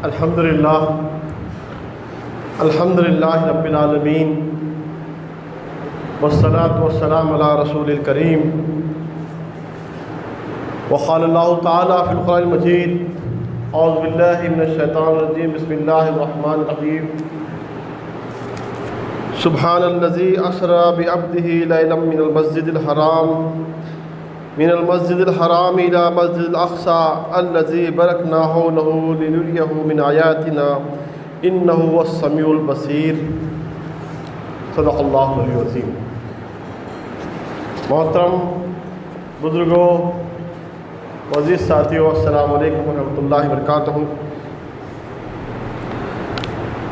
الحمدللہ رب العالمین والصلاة والسلام علی رسول الکریم وقال اللہ تعالی فی القرآن المجید اعوذ باللہ من الشیطان الرجیم بسم اللہ الرحمن الرحیم سبحان الذی اسری بعبدہ لیلا من المسجد الحرام الى مسجد الاقصى الذي باركنا حوله لنريه من آیاتنا انه هو السمیع البصیر صدق اللہ العظیم۔ محترم بزرگوں، عزیز ساتھیوں، السلام علیکم ورحمۃ اللہ وبرکاتہ۔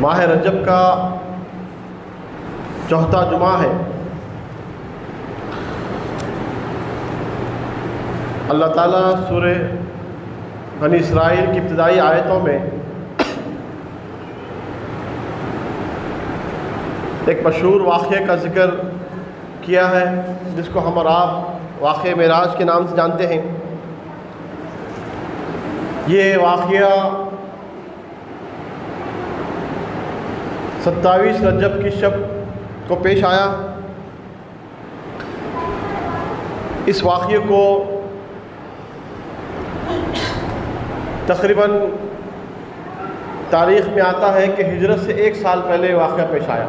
ماہ رجب کا چوتھا جمعہ ہے۔ اللہ تعالیٰ سورہ بنی اسرائیل کی ابتدائی آیتوں میں ایک مشہور واقعے کا ذکر کیا ہے، جس کو ہم اور آپ واقعہ معراج کے نام سے جانتے ہیں۔ یہ واقعہ 27 رجب کی شب کو پیش آیا۔ اس واقعے کو تقریباً تاریخ میں آتا ہے کہ ہجرت سے 1 سال پہلے واقعہ پیش آیا۔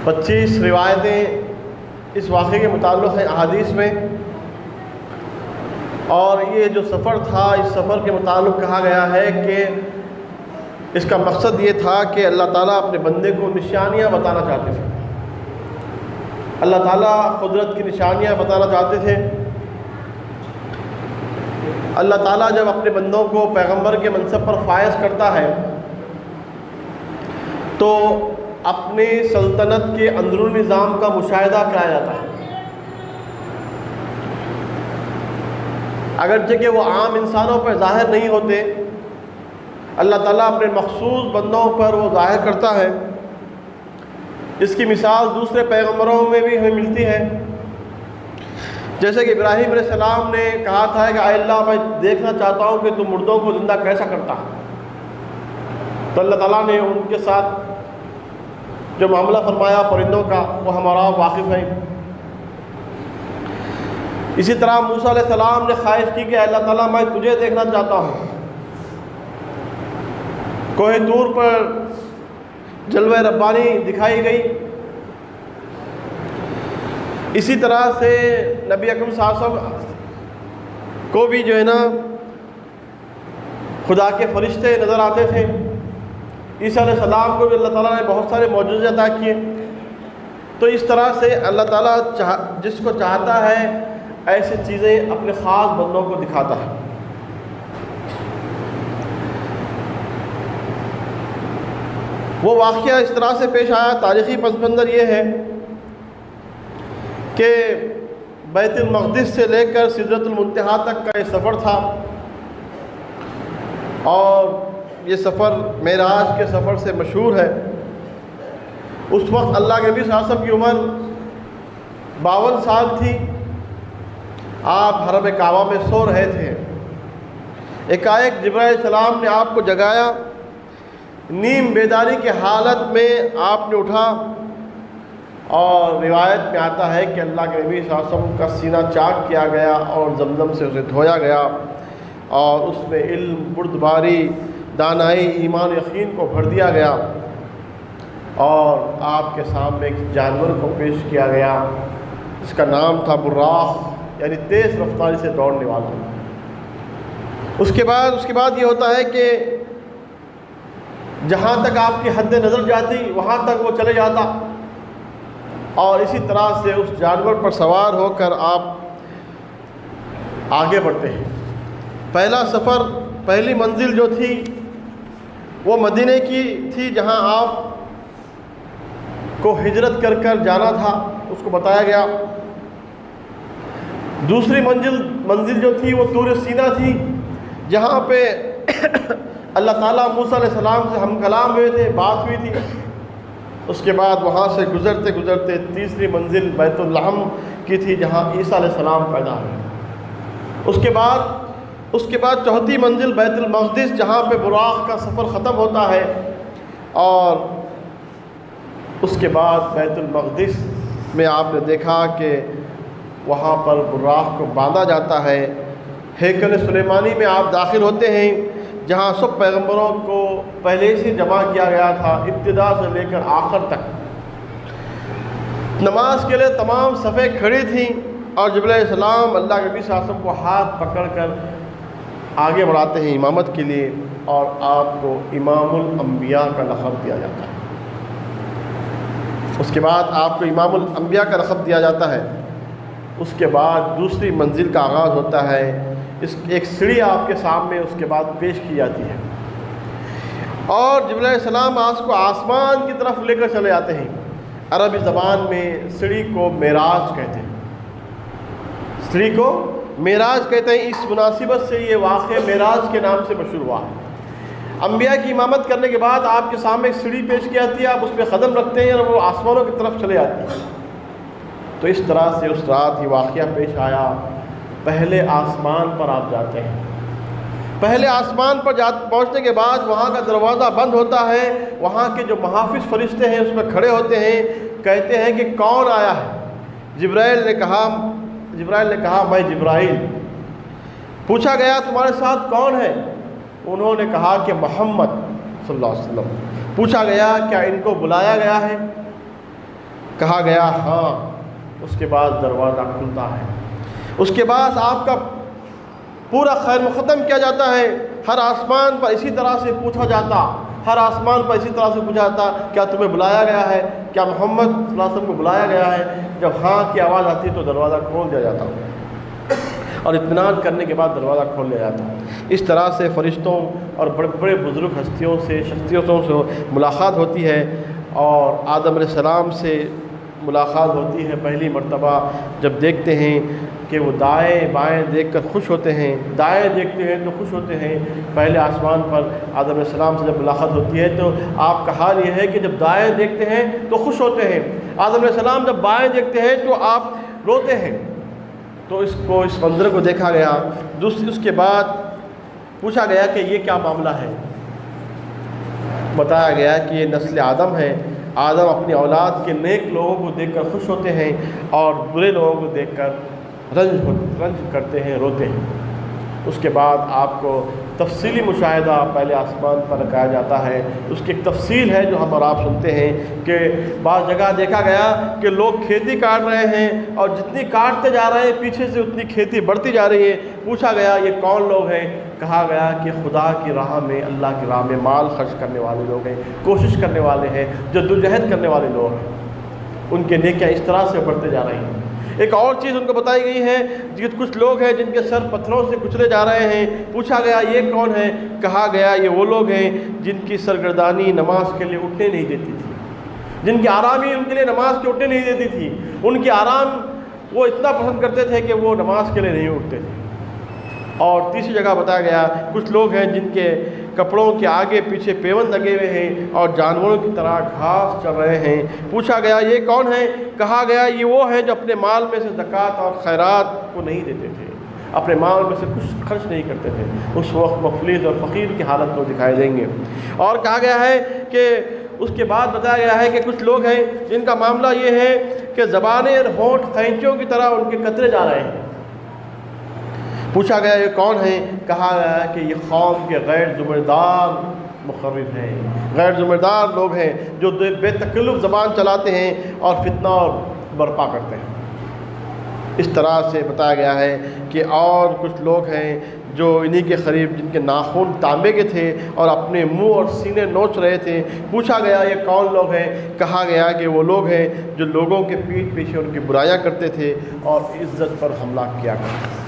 25 روایتیں اس واقعے کے متعلق ہیں احادیث میں، اور یہ جو سفر تھا، اس سفر کے متعلق کہا گیا ہے کہ اس کا مقصد یہ تھا کہ اللہ تعالیٰ اپنے بندے کو نشانیاں بتانا چاہتے تھے۔ اللہ تعالیٰ قدرت کی نشانیاں بتانا چاہتے تھے۔ اللہ تعالیٰ جب اپنے بندوں کو پیغمبر کے منصب پر فائز کرتا ہے تو اپنی سلطنت کے اندرونی نظام کا مشاہدہ کرایا جاتا ہے، اگرچہ کہ وہ عام انسانوں پر ظاہر نہیں ہوتے، اللہ تعالیٰ اپنے مخصوص بندوں پر وہ ظاہر کرتا ہے۔ اس کی مثال دوسرے پیغمبروں میں بھی ہمیں ملتی ہے، جیسے کہ ابراہیم علیہ السلام نے کہا تھا کہ اے اللہ، میں دیکھنا چاہتا ہوں کہ تم مردوں کو زندہ کیسا کرتا ہے۔ تو اللہ تعالیٰ نے ان کے ساتھ جو معاملہ فرمایا پرندوں کا، وہ ہمارا واقف ہیں۔ اسی طرح موسیٰ علیہ السلام نے خواہش کی کہ اللہ تعالیٰ، میں تجھے دیکھنا چاہتا ہوں۔ کوہ طور پر جلوہ ربانی دکھائی گئی۔ اسی طرح سے نبی اکرم صلی اللہ علیہ وسلم کو بھی جو ہے نا خدا کے فرشتے نظر آتے تھے۔ عیسیٰ علیہ السلام کو بھی اللہ تعالیٰ نے بہت سارے معجزے عطا کیے۔ تو اس طرح سے اللہ تعالیٰ جس کو چاہتا ہے ایسی چیزیں اپنے خاص بندوں کو دکھاتا ہے۔ وہ واقعہ اس طرح سے پیش آیا۔ تاریخی پس منظر یہ ہے کہ بیت المقدس سے لے کر سدرۃ المنتہا تک کا یہ سفر تھا، اور یہ سفر معراج کے سفر سے مشہور ہے۔ اس وقت اللہ کے نبی صلی اللہ علیہ وسلم کی عمر 52 سال تھی۔ آپ حرم کعبہ میں سو رہے تھے۔ ایک جبرائیل علیہ السلام نے آپ کو جگایا۔ نیم بیداری کی حالت میں آپ نے اٹھا، اور روایت میں آتا ہے کہ اللہ کے نبی صلی اللہ علیہ وسلم کا سینہ چاک کیا گیا اور زمزم سے اسے دھویا گیا، اور اس میں علم، بردباری، دانائی، ایمان و یقین کو بھر دیا گیا، اور آپ کے سامنے ایک جانور کو پیش کیا گیا جس کا نام تھا براق، یعنی تیز رفتاری سے دوڑنے والا۔ اس کے بعد یہ ہوتا ہے کہ جہاں تک آپ کی حد نظر جاتی وہاں تک وہ چلے جاتا، اور اسی طرح سے اس جانور پر سوار ہو کر آپ آگے بڑھتے ہیں۔ پہلی منزل جو تھی وہ مدینے کی تھی، جہاں آپ کو ہجرت کر کر جانا تھا، اس کو بتایا گیا۔ دوسری منزل جو تھی وہ طور سینا تھی، جہاں پہ اللہ تعالیٰ موسیٰ علیہ السلام سے ہم کلام ہوئے تھے، بات ہوئی تھی۔ اس کے بعد وہاں سے گزرتے گزرتے تیسری منزل بیت اللحم کی تھی، جہاں عیسیٰ علیہ السلام پیدا ہوئے۔ اس کے بعد اس کے بعد چوتھی منزل بیت المقدس، جہاں پہ براق کا سفر ختم ہوتا ہے، اور اس کے بعد بیت المقدس میں آپ نے دیکھا کہ وہاں پر براق کو باندھا جاتا ہے۔ ہیکل سلیمانی میں آپ داخل ہوتے ہیں، جہاں سب پیغمبروں کو پہلے سے جمع کیا گیا تھا، ابتدا سے لے کر آخر تک۔ نماز کے لیے تمام صفیں کھڑی تھیں، اور جبرائیل علیہ السلام اللہ کے نبی صلی اللہ علیہ وسلم کو ہاتھ پکڑ کر آگے بڑھاتے ہیں امامت کے لیے، اور آپ کو امام الانبیاء کا لقب دیا جاتا ہے۔ اس کے بعد آپ کو امام الانبیاء کا لقب دیا جاتا ہے۔ اس کے بعد دوسری منزل کا آغاز ہوتا ہے۔ ایک سیڑھی آپ کے سامنے اس کے بعد پیش کی جاتی ہے، اور جبرائیل علیہ السلام آپ کو آسمان کی طرف لے کر چلے جاتے ہیں۔ عربی زبان میں سیڑھی کو معراج کہتے ہیں، سیڑھی کو معراج کہتے ہیں۔ اس مناسبت سے یہ واقعہ معراج کے نام سے مشہور ہوا ہے۔ انبیاء کی امامت کرنے کے بعد آپ کے سامنے ایک سیڑھی پیش کی جاتی ہے، آپ اس پہ قدم رکھتے ہیں اور وہ آسمانوں کی طرف چلے جاتی ہے۔ تو اس طرح سے اس رات یہ واقعہ پیش آیا۔ پہلے آسمان پر آپ جاتے ہیں، پہلے آسمان پر پہنچنے کے بعد وہاں کا دروازہ بند ہوتا ہے، وہاں کے جو محافظ فرشتے ہیں اس میں کھڑے ہوتے ہیں، کہتے ہیں کہ کون آیا ہے؟ جبرائیل نے کہا میں جبرائیل۔ پوچھا گیا تمہارے ساتھ کون ہے؟ انہوں نے کہا کہ محمد صلی اللہ علیہ وسلم۔ پوچھا گیا کیا ان کو بلایا گیا ہے؟ کہا گیا ہاں۔ اس کے بعد دروازہ کھلتا ہے۔ اس کے بعد آپ کا پورا خیر مقدم کیا جاتا ہے۔ ہر آسمان پر اسی طرح سے پوچھا جاتا، ہر آسمان پر اسی طرح سے پوچھا جاتا کیا تمہیں بلایا گیا ہے؟ کیا محمد صلی اللہ علیہ وسلم کو بلایا گیا ہے؟ جب ہاں کی آواز آتی تو دروازہ کھول دیا جاتا، اور اطمینان کرنے کے بعد دروازہ کھول دیا جاتا۔ اس طرح سے فرشتوں اور بڑے بڑے بزرگ ہستیوں سے شخصیتوں سے ملاقات ہوتی ہے، اور آدم علیہ السلام سے ملاقات ہوتی ہے پہلی مرتبہ جب دیکھتے ہیں کہ وہ دائیں بائیں دیکھ کر خوش ہوتے ہیں، دائیں دیکھتے ہیں تو خوش ہوتے ہیں۔ پہلے آسمان پر آدم علیہ السلام سے جب ملاقات ہوتی ہے تو آپ کا حال یہ ہے کہ جب دائیں دیکھتے ہیں تو خوش ہوتے ہیں، آدم علیہ السلام جب بائیں دیکھتے ہیں تو آپ روتے ہیں۔ تو اس منظر کو دیکھا گیا۔ اس کے بعد پوچھا گیا کہ یہ کیا معاملہ ہے؟ بتایا گیا کہ یہ نسل آدم ہے۔ آدم اپنی اولاد کے نیک لوگوں کو دیکھ کر خوش ہوتے ہیں، اور برے لوگوں کو دیکھ کر رنج کرتے ہیں، روتے ہیں۔ اس کے بعد آپ کو تفصیلی مشاہدہ پہلے آسمان پر رکھایا جاتا ہے۔ اس کی ایک تفصیل ہے جو ہم اور آپ سنتے ہیں کہ بعض جگہ دیکھا گیا کہ لوگ کھیتی کاٹ رہے ہیں، اور جتنی کاٹتے جا رہے ہیں پیچھے سے اتنی کھیتی بڑھتی جا رہی ہے۔ پوچھا گیا یہ کون لوگ ہیں؟ کہا گیا کہ خدا کی راہ میں، اللہ کی راہ میں مال خرچ کرنے والے لوگ ہیں، کوشش کرنے والے ہیں، جدوجہد کرنے والے لوگ ہیں۔ ان کے نیکیاں اس طرح سے بڑھتے جا رہی ہیں۔ ایک اور چیز ان کو بتائی گئی ہے کہ کچھ لوگ ہیں جن کے سر پتھروں سے کچلے جا رہے ہیں۔ پوچھا گیا یہ کون ہے؟ کہا گیا یہ وہ لوگ ہیں جن کی سرگردانی نماز کے لیے اٹھنے نہیں دیتی تھی، جن کی آرامی ان کے لیے نماز کے اٹھنے نہیں دیتی تھی۔ ان کی آرام وہ اتنا پسند کرتے تھے کہ وہ نماز کے لیے نہیں اٹھتے تھے۔ اور تیسری جگہ بتایا گیا کچھ لوگ ہیں جن کے کپڑوں کے آگے پیچھے پیوند لگے ہوئے ہیں اور جانوروں کی طرح گھاس چر رہے ہیں۔ پوچھا گیا یہ کون ہے؟ کہا گیا یہ وہ ہیں جو اپنے مال میں سے زکوٰۃ اور خیرات کو نہیں دیتے تھے، اپنے مال میں سے کچھ خرچ نہیں کرتے تھے۔ اس وقت مفلس اور فقیر کی حالت میں دکھائی دیں گے۔ اور کہا گیا ہے کہ اس کے بعد بتایا گیا ہے کہ کچھ لوگ ہیں جن کا معاملہ یہ ہے کہ زبانیں اور ہونٹ خینچوں کی طرح ان کے قطرے جا رہے ہیں۔ پوچھا گیا یہ کون ہیں؟ کہا گیا کہ یہ قوم کے غیر ذمہ دار مخرب ہیں، غیر ذمہ دار لوگ ہیں جو بے تکلف زبان چلاتے ہیں اور فتنہ اور برپا کرتے ہیں۔ اس طرح سے بتایا گیا ہے کہ اور کچھ لوگ ہیں جو انہی کے قریب جن کے ناخن تانبے کے تھے اور اپنے منہ اور سینے نوچ رہے تھے۔ پوچھا گیا یہ کون لوگ ہیں؟ کہا گیا کہ وہ لوگ ہیں جو لوگوں کے پیٹھ پیچھے ان کی برائیاں کرتے تھے اور عزت پر حملہ کیا کرتے تھے۔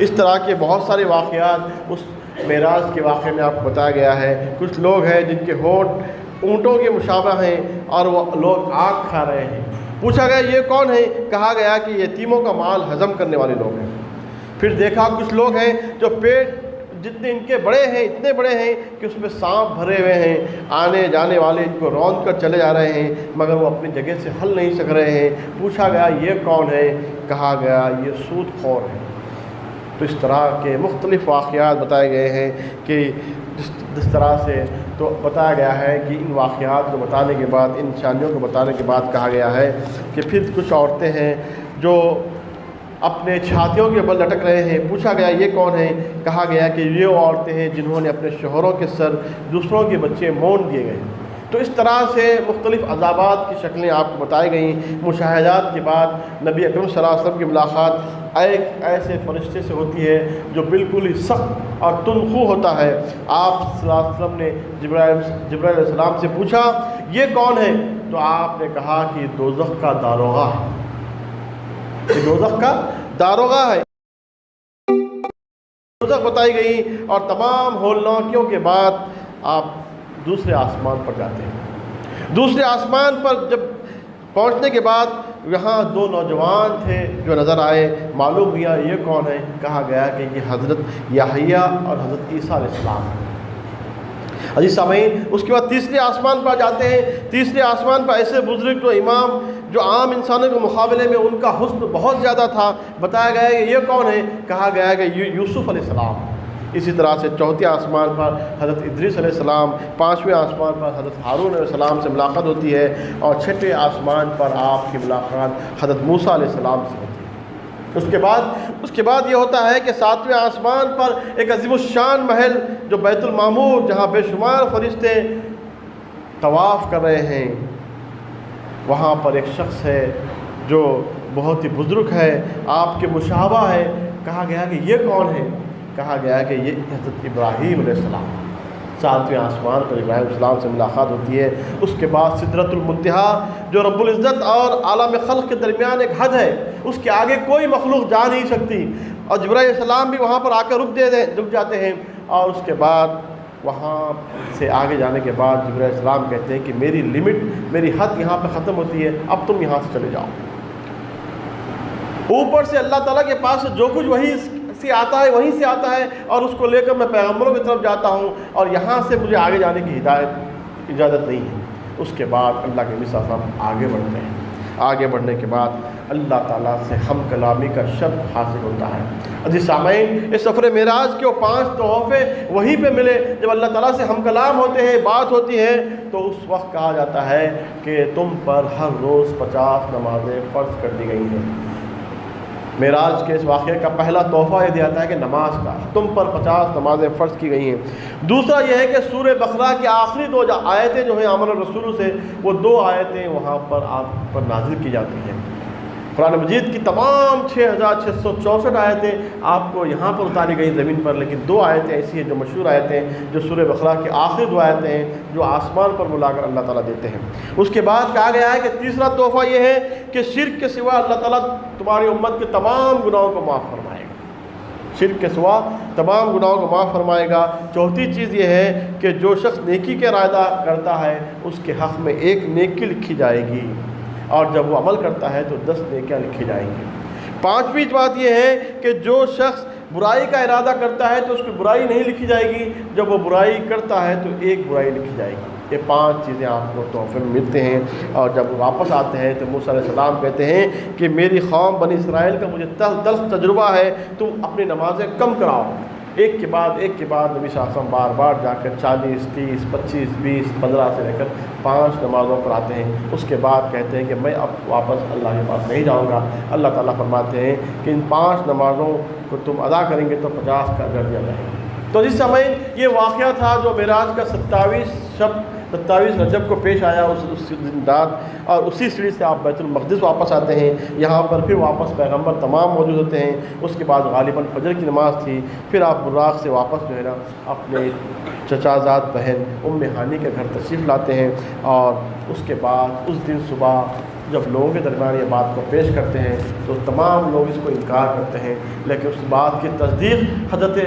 اس طرح کے بہت سارے واقعات اس معراج کے واقعے میں آپ کو بتایا گیا ہے۔ کچھ لوگ ہیں جن کے ہونٹ اونٹوں کے مشابہ ہیں اور وہ لوگ آگ کھا رہے ہیں۔ پوچھا گیا یہ کون ہے؟ کہا گیا کہ یتیموں کا مال ہضم کرنے والے لوگ ہیں۔ پھر دیکھا کچھ لوگ ہیں جو پیٹ جتنے ان کے بڑے ہیں، اتنے بڑے ہیں کہ اس میں سانپ بھرے ہوئے ہیں، آنے جانے والے ان کو روند کر چلے جا رہے ہیں مگر وہ اپنی جگہ سے ہل نہیں سک رہے ہیں۔ پوچھا گیا یہ کون ہے؟ کہا گیا یہ سود خور ہے۔ تو اس طرح کے مختلف واقعات بتائے گئے ہیں کہ جس طرح سے تو بتایا گیا ہے کہ ان واقعات کو بتانے کے بعد، ان نشانیوں کو بتانے کے بعد کہا گیا ہے کہ پھر کچھ عورتیں ہیں جو اپنے چھاتیوں کے بل لٹک رہے ہیں۔ پوچھا گیا یہ کون ہیں؟ کہا گیا کہ یہ وہ عورتیں ہیں جنہوں نے اپنے شوہروں کے سر دوسروں کے بچے مون دیے گئے۔ تو اس طرح سے مختلف عذابات کی شکلیں آپ کو بتائی گئیں۔ مشاہدات کے بعد نبی اکرم صلی اللہ علیہ وسلم کی ملاقات ایک ایسے فرشتے سے ہوتی ہے جو بالکل ہی سخت اور تندخو ہوتا ہے۔ آپ صلی اللہ علیہ وسلم نے جبرائیل علیہ السلام سے پوچھا یہ کون ہے؟ تو آپ نے کہا کہ یہ دوزخ کا داروغہ ہے، یہ دوزخ کا داروغہ ہے۔ دوزخ بتائی گئی اور تمام ہولناکیوں کے بعد آپ دوسرے آسمان پر جاتے ہیں۔ دوسرے آسمان پر جب پہنچنے کے بعد یہاں دو نوجوان تھے جو نظر آئے۔ معلوم ہوا یہ کون ہے؟ کہا گیا کہ یہ حضرت یحییٰ اور حضرت عیسیٰ علیہ السلام ہیں۔ عزیز سامعین، اس کے بعد تیسرے آسمان پر جاتے ہیں۔ تیسرے آسمان پر ایسے بزرگ جو امام جو عام انسانوں کے مقابلے میں ان کا حسن بہت زیادہ تھا، بتایا گیا ہے کہ یہ کون ہے؟ کہا گیا ہے کہ یوسف علیہ السلام۔ اسی طرح سے چوتھے آسمان پر حضرت ادریس علیہ السلام، پانچویں آسمان پر حضرت ہارون علیہ السلام سے ملاقات ہوتی ہے، اور چھٹے آسمان پر آپ کی ملاقات حضرت موسیٰ علیہ السلام سے ہوتی ہے۔ اس کے بعد یہ ہوتا ہے کہ ساتویں آسمان پر ایک عظیم الشان محل جو بیت المعمور، جہاں بے شمار فرشتے طواف کر رہے ہیں، وہاں پر ایک شخص ہے جو بہت ہی بزرگ ہے، آپ کے مشابہ ہے۔ کہا گیا کہ یہ کون ہے؟ کہا گیا کہ یہ حضرت ابراہیم علیہ السلام۔ ساتویں آسمان پر ابراہیم علیہ السلام سے ملاقات ہوتی ہے۔ اس کے بعد سدرۃ المنتہا جو رب العزت اور عالم خلق کے درمیان ایک حد ہے، اس کے آگے کوئی مخلوق جا نہیں سکتی، اور جبرائیل علیہ السلام بھی وہاں پر آ کر رک جاتے ہیں۔ اور اس کے بعد وہاں سے آگے جانے کے بعد جبرائیل علیہ السلام کہتے ہیں کہ میری لمٹ، میری حد یہاں پہ ختم ہوتی ہے، اب تم یہاں سے چلے جاؤ۔ اوپر سے اللہ تعالیٰ کے پاس جو کچھ وہی سے آتا ہے وہیں سے آتا ہے، اور اس کو لے کر میں پیغمبروں کی طرف جاتا ہوں، اور یہاں سے مجھے آگے جانے کی اجازت نہیں ہے۔ اس کے بعد اللہ کے نبی صلی اللہ علیہ وسلم آگے بڑھتے ہیں۔ آگے بڑھنے کے بعد اللہ تعالیٰ سے ہم کلامی کا شرف حاصل ہوتا ہے۔ عزیز سامعین، اس سفر معراج کے وہ 5 تحفے وہیں پہ ملے۔ جب اللہ تعالیٰ سے ہم کلام ہوتے ہیں، بات ہوتی ہے، تو اس وقت کہا جاتا ہے کہ تم پر ہر روز 50 نمازیں فرض کر دی گئی ہیں۔ معراج کے اس واقعے کا پہلا تحفہ یہ دیا جاتا ہے کہ نماز کا، تم پر 50 نمازیں فرض کی گئی ہیں۔ دوسرا یہ ہے کہ سورہ بقرہ کی آخری 2 آیتیں جو ہیں آمن الرسول سے، وہ 2 آیتیں وہاں پر آپ پر نازل کی جاتی ہیں۔ قرآن مجید کی تمام 6664 آیتیں آپ کو یہاں پر اتاری گئی زمین پر، لیکن 2 آیتیں ایسی ہیں جو مشہور آیتیں ہیں، جو سورہ بقرہ کی آخری 2 آیتیں ہیں، جو آسمان پر بلا کر اللہ تعالیٰ دیتے ہیں۔ اس کے بعد کہا گیا ہے کہ تیسرا تحفہ یہ ہے کہ شرک کے سوا اللہ تعالیٰ تمہاری امت کے تمام گناہوں کو معاف فرمائے گا۔ شرک کے سوا تمام گناہوں کو معاف فرمائے گا۔ چوتھی چیز یہ ہے کہ جو شخص نیکی کا ارادہ کرتا ہے اس کے حق میں 1 نیکی لکھی جائے گی، اور جب وہ عمل کرتا ہے تو 10 نیکیاں لکھی جائیں گی۔ 5ویں بات یہ ہے کہ جو شخص برائی کا ارادہ کرتا ہے تو اس کی برائی نہیں لکھی جائے گی، جب وہ برائی کرتا ہے تو 1 برائی لکھی جائے گی۔ یہ 5 چیزیں آپ کو تحفے میں ملتے ہیں، اور جب وہ واپس آتے ہیں تو موسیٰ علیہ السلام کہتے ہیں کہ میری قوم بنی اسرائیل کا مجھے تلخ تجربہ ہے، تم اپنی نمازیں کم کراؤ۔ ایک کے بعد نبی صلی اللہ علیہ وسلم بار بار جا کر 40، 30، 25، 20، 15 سے لے کر 5 نمازوں پر آتے ہیں۔ اس کے بعد کہتے ہیں کہ میں اب واپس اللہ کے پاس نہیں جاؤں گا۔ اللہ تعالیٰ فرماتے ہیں کہ ان 5 نمازوں کو تم ادا کریں گے تو 50 کا اجر دیا جائے گا۔ تو جس سمے یہ واقعہ تھا جو معراج کا 27 رجب کو پیش آیا اس دن رات، اور اسی سیڑھی سے آپ بیت المقدس واپس آتے ہیں۔ یہاں پر پھر واپس پیغمبر تمام موجود ہوتے ہیں۔ اس کے بعد غالباً فجر کی نماز تھی، پھر آپ براق سے واپس جو ہے نا اپنے چچا زاد بہن ام ہانی کے گھر تشریف لاتے ہیں، اور اس کے بعد اس دن صبح جب لوگوں کے درمیان یہ بات کو پیش کرتے ہیں تو تمام لوگ اس کو انکار کرتے ہیں، لیکن اس بات کی تصدیق حضرت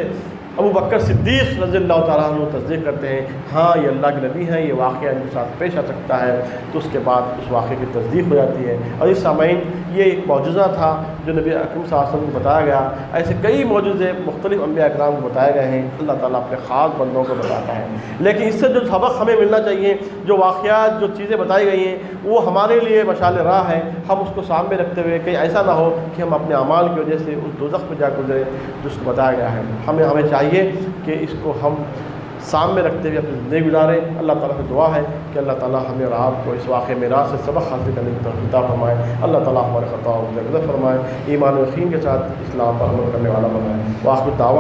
ابو بکر صدیق رضی اللہ تعالیٰ عنہ تصدیق کرتے ہیں ہاں یہ اللہ کے نبی ہیں، یہ واقعہ ان کے ساتھ پیش آ سکتا ہے، تو اس کے بعد اس واقعے کی تصدیق ہو جاتی ہے۔ اور اس سامعین یہ ایک معجزہ تھا جو نبی اکرم صلی اللہ علیہ وسلم کو بتایا گیا۔ ایسے کئی معجزے مختلف انبیاء اکرام کو بتائے گئے ہیں، اللہ تعالیٰ اپنے خاص بندوں کو بتاتا ہے، لیکن اس سے جو سبق ہمیں ملنا چاہیے، جو واقعات جو چیزیں بتائی گئی ہیں وہ ہمارے لیے مشعل راہ ہے، ہم اس کو سامنے رکھتے ہوئے کہیں ایسا نہ ہو کہ ہم اپنے اعمال کی وجہ سے اس دوزخ میں جا گزرے جس کو بتایا گیا ہے۔ ہمیں چاہیے کہ اس کو ہم سامنے رکھتے ہوئے اپنی زندگی گزاریں۔ اللہ تعالیٰ سے دعا ہے کہ اللہ تعالیٰ ہمیں اور آپ کو اس واقعے میراث سے سبق حاصل کرنے کی توفیق عطا فرمائے۔ اللہ تعالیٰ ہمارے خطاؤں کو درگزر فرمائے، ایمان و یقین کے ساتھ اسلام پر عمل کرنے والا بنائے۔ وآخر دعویٰ